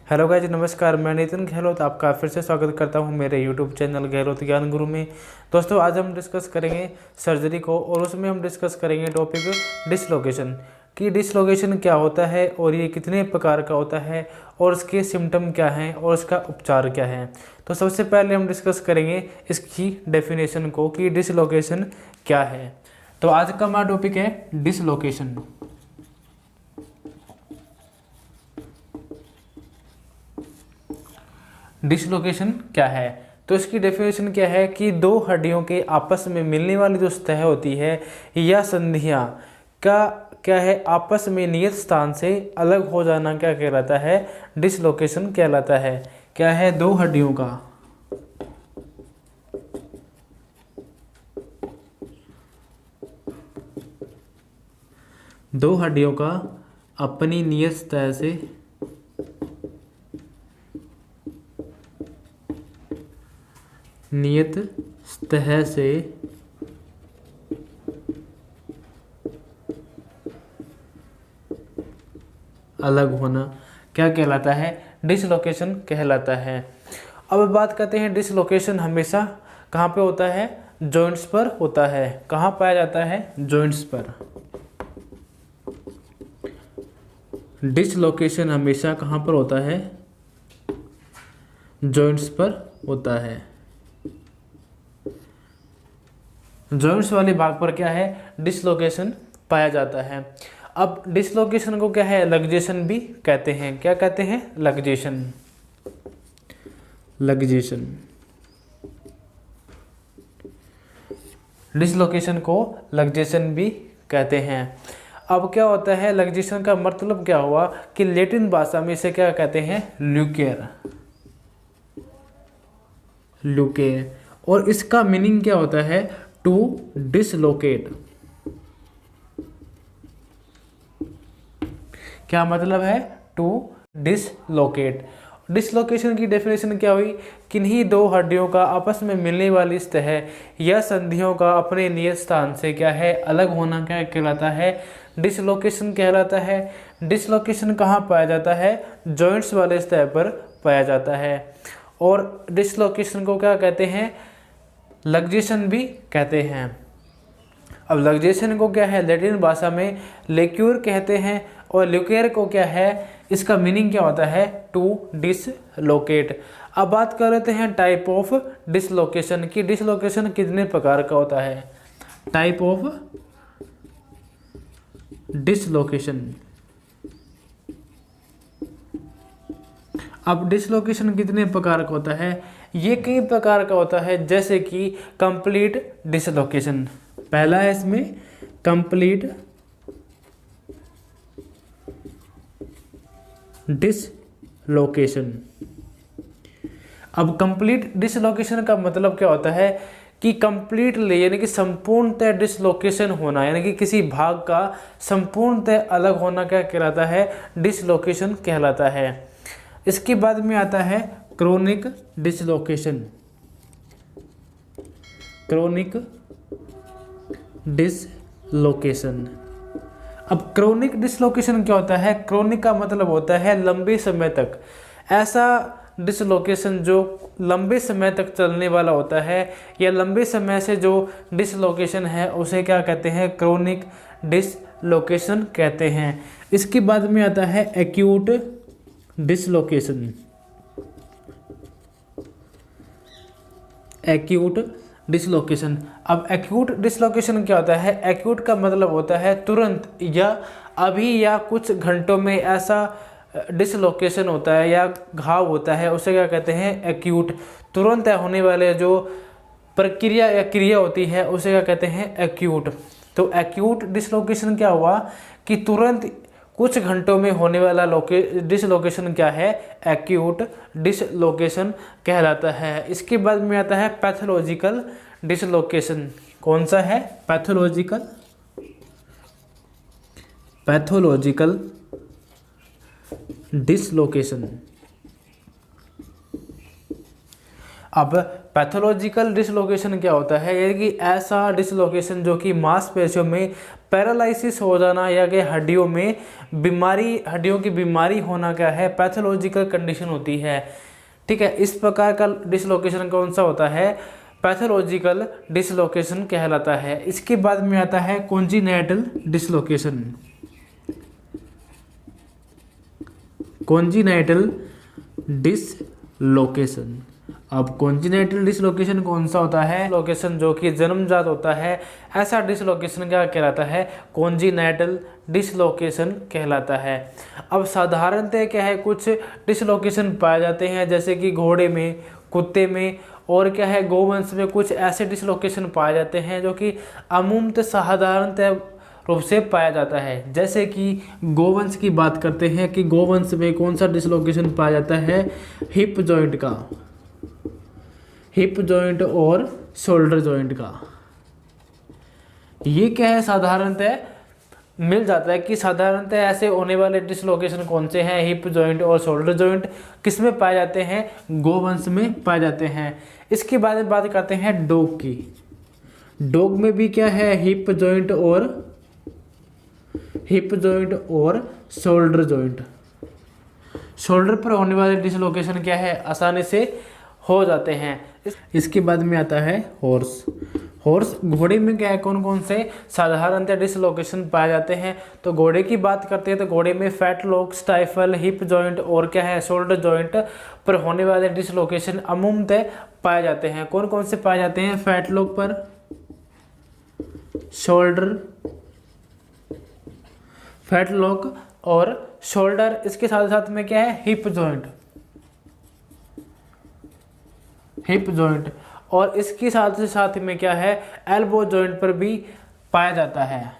Hello guys, नमस्कार। मैं नितिन गहलोत आपका फिर से स्वागत करता हूं मेरे यूट्यूब चैनल गहलोत ज्ञान गुरु में। दोस्तों, आज हम डिस्कस करेंगे सर्जरी को और उसमें हम डिस्कस करेंगे टॉपिक डिसलोकेशन कि डिसलोकेशन क्या होता है और ये कितने प्रकार का होता है और इसके सिम्टम क्या हैं और इसका उपचार क्या है। तो सबसे पहले हम डिस्कस करेंगे इसकी डेफिनेशन को कि डिसलोकेशन क्या है। तो आज का हमारा टॉपिक है डिसलोकेशन। डिसलोकेशन क्या है? तो इसकी डेफिनेशन क्या है कि दो हड्डियों के आपस में मिलने वाली जो सतह होती है या संधियां का क्या है, आपस में नियत स्थान से अलग हो जाना क्या कहलाता है? डिसलोकेशन कहलाता है। क्या है? दो हड्डियों का अपनी नियत सतह से अलग होना क्या कहलाता है? डिसलोकेशन कहलाता है। अब बात करते हैं, डिसलोकेशन हमेशा कहाँ पे होता है? जॉइंट्स पर होता है। कहाँ पाया जाता है? जॉइंट्स पर। डिसलोकेशन हमेशा कहाँ पर होता है? जॉइंट्स पर होता है। जॉइंट्स वाले भाग पर क्या है? डिसलोकेशन पाया जाता है। अब डिसलोकेशन को क्या है? लग्जेशन भी कहते हैं। क्या कहते हैं? लग्जेशन। डिसलोकेशन को लग्जेशन भी कहते हैं। अब क्या होता है? लग्जेशन का मतलब क्या हुआ कि लैटिन भाषा में इसे क्या कहते हैं? ल्यूकेर। और इसका मीनिंग क्या होता है? To dislocate. क्या मतलब है? To dislocate. डिसलोकेशन की डेफिनेशन क्या हुई? किन्हीं दो हड्डियों का आपस में मिलने वाली सतह या संधियों का अपने नियत स्थान से क्या है? अलग होना क्या कहलाता है? डिसलोकेशन कहलाता है। डिसलोकेशन कहाँ पाया जाता है? जॉइंट्स वाले सतह पर पाया जाता है। और डिसलोकेशन को क्या कहते हैं? लग्जेशन भी कहते हैं। अब लग्जेशन को क्या है? लैटिन भाषा में लेक्यूर कहते हैं। और ल्यूकेर को क्या है? इसका मीनिंग क्या होता है? To dislocate. अब बात कर लेते हैं टाइप ऑफ डिसलोकेशन की डिसलोकेशन कितने प्रकार का होता है। Type of dislocation. अब डिसलोकेशन कितने प्रकार का होता है? ये कई प्रकार का होता है, जैसे कि कंप्लीट डिसलोकेशन पहला है इसमें, कंप्लीट डिसलोकेशन। अब कंप्लीट डिसलोकेशन का मतलब क्या होता है कि कंप्लीटली यानी कि संपूर्णतः डिसलोकेशन होना, यानी कि किसी भाग का संपूर्णतः अलग होना क्या कहलाता है? डिसलोकेशन कहलाता है। इसके बाद में आता है क्रोनिक डिसलोकेशन। Chronic dislocation. अब क्रोनिक डिसलोकेशन क्या होता है? क्रोनिक का मतलब होता है लंबे समय तक। ऐसा डिसलोकेशन जो लंबे समय तक चलने वाला होता है या लंबे समय से जो डिसलोकेशन है उसे क्या कहते हैं? क्रोनिक डिसलोकेशन कहते हैं। इसके बाद में आता है एक्यूट डिसलोकेशन। Acute dislocation. अब एक्यूट डिसलोकेशन क्या होता है? एक्यूट का मतलब होता है तुरंत या अभी या कुछ घंटों में ऐसा डिसलोकेशन होता है या घाव होता है, उसे क्या कहते हैं? एक्यूट। तुरंत होने वाले जो प्रक्रिया या क्रिया होती है उसे क्या कहते हैं? एक्यूट। तो एक्यूट डिसलोकेशन क्या हुआ कि तुरंत कुछ घंटों में होने वाला डिसलोकेशन क्या है? एक्यूट डिसलोकेशन कहलाता है। इसके बाद में आता है पैथोलॉजिकल डिसलोकेशन। कौन सा है? Pathological dislocation. अब पैथोलॉजिकल डिसलोकेशन क्या होता है? यानी कि ऐसा डिसलोकेशन जो कि मांसपेशियों में पैरालिसिस हो जाना या कि हड्डियों में बीमारी, हड्डियों की बीमारी होना क्या है, पैथोलॉजिकल कंडीशन होती है। ठीक है, इस प्रकार का डिसलोकेशन कौन सा होता है, पैथोलॉजिकल डिसलोकेशन कहलाता है। इसके बाद में आता है कॉन्जिनेटल डिसलोकेशन। कॉन्जिनेटल डिसलोकेशन। अब कॉन्जिनेटल डिसलोकेशन कौन सा होता है, लोकेशन जो कि जन्मजात होता है, ऐसा डिसलोकेशन क्या कहलाता है, कॉन्जिनेटल डिसलोकेशन कहलाता है। अब साधारणतः क्या है, कुछ डिसलोकेशन पाए जाते हैं जैसे कि घोड़े में, कुत्ते में और क्या है गोवंश में कुछ ऐसे डिसलोकेशन पाए जाते हैं जो कि अमूमतः साधारणतः रूप से पाया जाता है। जैसे कि गोवंश की बात करते हैं कि गोवंश में कौन सा डिसलोकेशन पाया जाता है, हिप जॉइंट का, हिप जॉइंट और शोल्डर जॉइंट का। ये क्या है, साधारणतः मिल जाता है कि साधारणतः ऐसे होने वाले डिसलोकेशन कौन से हैं, हिप जॉइंट और शोल्डर जॉइंट किसमें पाए जाते हैं, गोवंश में पाए जाते हैं। इसके बाद में बात करते हैं डॉग की। डॉग में भी क्या है, हिप जॉइंट और शोल्डर जॉइंट। शोल्डर पर होने वाले डिसलोकेशन क्या है, आसानी से हो जाते हैं। इसके बाद में आता है हॉर्स। हॉर्स घोड़े में क्या है, कौन कौन से साधारणतः डिसलोकेशन पाए जाते हैं। तो घोड़े की बात करते हैं तो घोड़े में फैटलॉक, स्टाइफल, हिप जॉइंट और क्या है शोल्डर जॉइंट पर होने वाले डिसलोकेशन अमूमतः पाए जाते हैं। कौन कौन से पाए जाते हैं, फैटलॉक पर, शोल्डर, फैटलॉक और शोल्डर। इसके साथ साथ में क्या है, हिप जॉइंट, हिप जॉइंट और इसके साथ में क्या है, एल्बो जॉइंट पर भी पाया जाता है।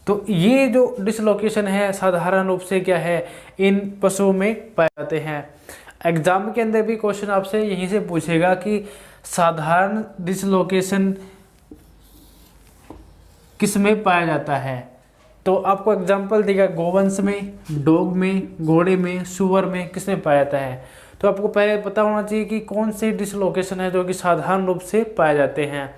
तो ये जो डिसलोकेशन है साधारण रूप से क्या है, इन पशुओं में पाए जाते हैं। एग्जाम के अंदर भी क्वेश्चन आपसे यहीं से पूछेगा कि साधारण डिसलोकेशन किस में पाया जाता है। तो आपको एग्जाम्पल देगा गोवंश में, डॉग में, घोड़े में, सुअर में, किस में पाया जाता है। तो आपको पहले पता होना चाहिए कि कौन से डिसलोकेशन है जो कि साधारण रूप से पाए जाते हैं।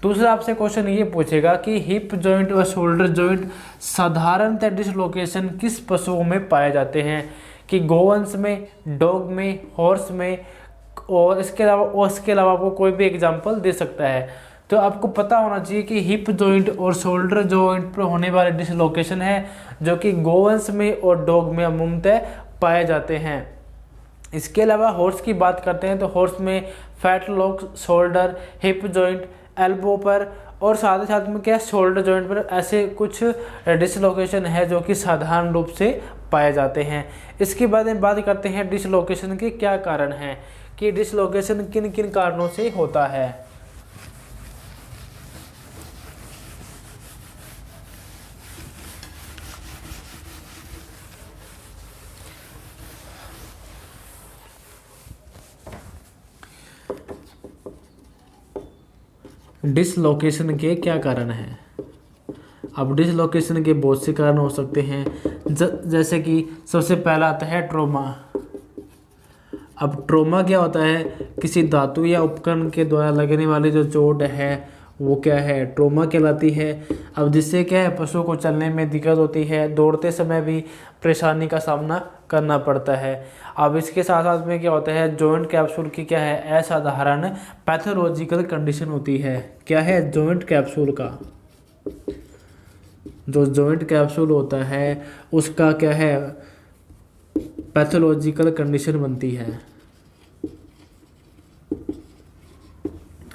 दूसरा आपसे क्वेश्चन ये पूछेगा कि हिप जॉइंट और शोल्डर जॉइंट साधारणतः डिसलोकेशन किस पशुओं में पाए जाते हैं, कि गोवंश में, डॉग में, हॉर्स में और इसके अलावा आपको कोई भी एग्जाम्पल दे सकता है। तो आपको पता होना चाहिए कि हिप जॉइंट और शोल्डर जॉइंट पर होने वाले डिसलोकेशन है जो कि गोवंश में और डॉग में अमूमतः पाए जाते हैं। इसके अलावा हॉर्स की बात करते हैं तो हॉर्स में फैटलॉक, शोल्डर, हिप जॉइंट, एल्बो पर और साथ ही साथ में क्या शोल्डर जॉइंट पर ऐसे कुछ डिसलोकेशन है जो कि साधारण रूप से पाए जाते हैं। इसके बाद में बात करते हैं डिसलोकेशन के क्या कारण हैं, कि डिसलोकेशन किन किन कारणों से होता है। डिसलोकेशन के क्या कारण हैं। अब डिसलोकेशन के बहुत से कारण हो सकते हैं, जैसे कि सबसे पहला आता है ट्रॉमा। अब ट्रॉमा क्या होता है, किसी धातु या उपकरण के द्वारा लगने वाली जो चोट है वो क्या है, ट्रॉमा कहलाती है। अब जिससे क्या है, पशु को चलने में दिक्कत होती है, दौड़ते समय भी परेशानी का सामना करना पड़ता है। अब इसके साथ साथ में क्या होता है, जॉइंट कैप्सूल की क्या है, असाधारण पैथोलॉजिकल कंडीशन होती है। क्या है, जॉइंट कैप्सूल का, जो जॉइंट कैप्सूल होता है उसका क्या है, पैथोलॉजिकल कंडीशन बनती है।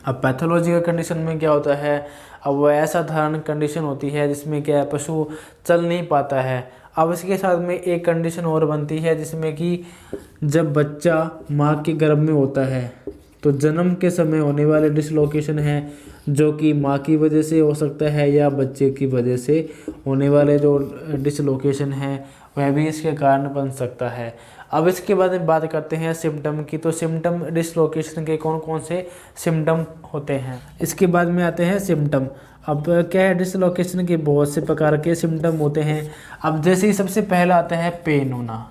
अब पैथोलॉजिकल कंडीशन में क्या होता है, अब वो असाधारण कंडीशन होती है जिसमें क्या है, पशु चल नहीं पाता है। अब इसके साथ में एक कंडीशन और बनती है जिसमें कि जब बच्चा माँ के गर्भ में होता है तो जन्म के समय होने वाले डिसलोकेशन है जो कि माँ की वजह से हो सकता है या बच्चे की वजह से होने वाले जो डिसलोकेशन है वह भी इसके कारण बन सकता है। अब इसके बाद में बात करते हैं सिम्टम की। तो सिम्टम डिसलोकेशन के कौन कौन से सिम्टम होते हैं, इसके बाद में आते हैं सिम्टम। अब क्या है, डिसलोकेशन के बहुत से प्रकार के सिम्टम होते हैं। अब जैसे ही सबसे पहला आता है पेन होना।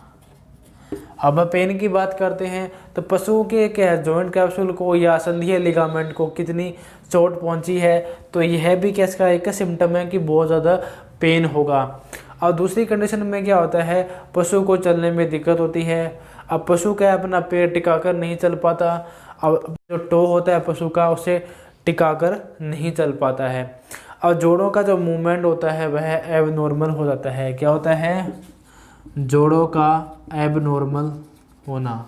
अब पेन की बात करते हैं तो पशुओं के क्या जॉइंट कैप्सूल को या संधिया लिगामेंट को कितनी चोट पहुंची है, तो यह भी क्या इसका एक सिम्टम है कि बहुत ज़्यादा पेन होगा। और दूसरी कंडीशन में क्या होता है, पशु को चलने में दिक्कत होती है। अब पशु क्या अपना पैर टिकाकर नहीं चल पाता, अब जो टो होता है पशु का उसे टिकाकर नहीं चल पाता है। और जोड़ों का जो मूवमेंट होता है वह एबनॉर्मल हो जाता है। क्या होता है, जोड़ों का एबनॉर्मल होना।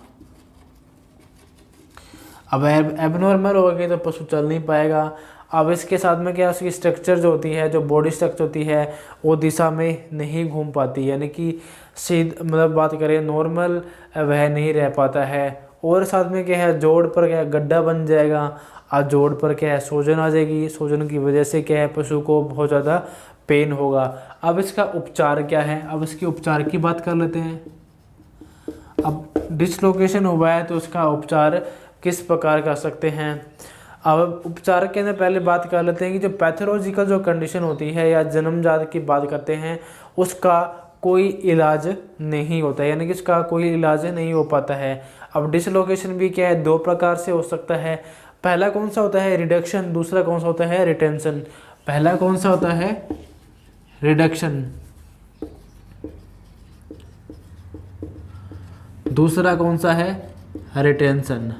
अब एबनॉर्मल हो गई तो पशु चल नहीं पाएगा। अब इसके साथ में क्या उसकी स्ट्रक्चर जो होती है, जो बॉडी स्ट्रक्चर होती है वो दिशा में नहीं घूम पाती, यानी कि सीध मतलब बात करें नॉर्मल वह नहीं रह पाता है। और साथ में क्या है, जोड़ पर क्या गड्ढा बन जाएगा और जोड़ पर क्या है सूजन आ जाएगी। सूजन की वजह से क्या है पशु को बहुत ज़्यादा पेन होगा। अब इसका उपचार क्या है, अब इसके उपचार की बात कर लेते हैं। अब डिसलोकेशन हुआ है तो उसका उपचार किस प्रकार कर सकते हैं। अब उपचार के अंदर पहले बात कर लेते हैं कि जो पैथोलॉजिकल जो कंडीशन होती है या जन्मजात की बात करते हैं उसका कोई इलाज नहीं होता है, यानी कि इसका कोई इलाज नहीं हो पाता है। अब डिसलोकेशन भी क्या है, दो प्रकार से हो सकता है। पहला कौन सा होता है, रिडक्शन, दूसरा कौन सा होता है, रिटेंशन। पहला कौन सा होता है, रिडक्शन, दूसरा कौन सा है, रिटेंशन।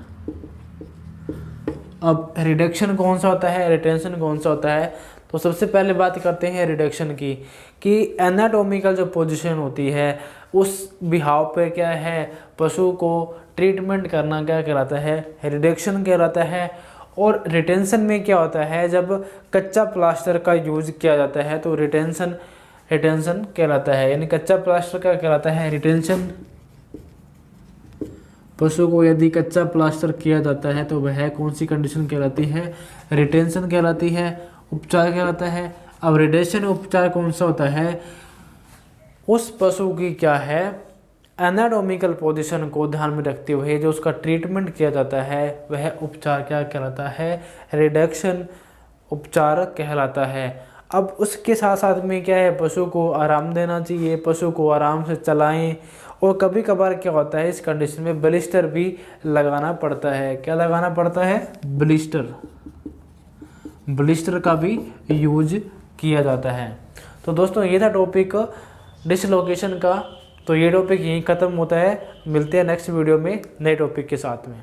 अब रिडक्शन कौन सा होता है, रिटेंशन कौन सा होता है, तो सबसे पहले बात करते हैं रिडक्शन की, कि एनाटॉमिकल जो पोजीशन होती है उस बिहाव पे क्या है पशु को ट्रीटमेंट करना क्या कहलाता है, रिडक्शन कहलाता है। और रिटेंशन में क्या होता है, जब कच्चा प्लास्टर का यूज किया जाता है तो रिटेंशन कहलाता है, यानी कच्चा प्लास्टर क्या कहलाता है, रिटेंशन। पशु को यदि कच्चा प्लास्टर किया जाता है तो वह कौन सी कंडीशन कहलाती है, रिटेंशन कहलाती है, उपचार कहलाता है। अब रिडक्शन उपचार कौन सा होता है, उस पशु की क्या है एनाटॉमिकल पोजीशन को ध्यान में रखते हुए जो उसका ट्रीटमेंट किया जाता है वह उपचार क्या कहलाता है, रिडक्शन उपचार कहलाता है। अब उसके साथ साथ में क्या है पशु को आराम देना चाहिए, पशु को आराम से चलाएं। और कभी कभार क्या होता है इस कंडीशन में ब्लिस्टर भी लगाना पड़ता है। क्या लगाना पड़ता है, ब्लिस्टर का भी यूज किया जाता है। तो दोस्तों ये था टॉपिक डिसलोकेशन का। तो ये टॉपिक यहीं ख़त्म होता है, मिलते हैं नेक्स्ट वीडियो में नए टॉपिक के साथ में।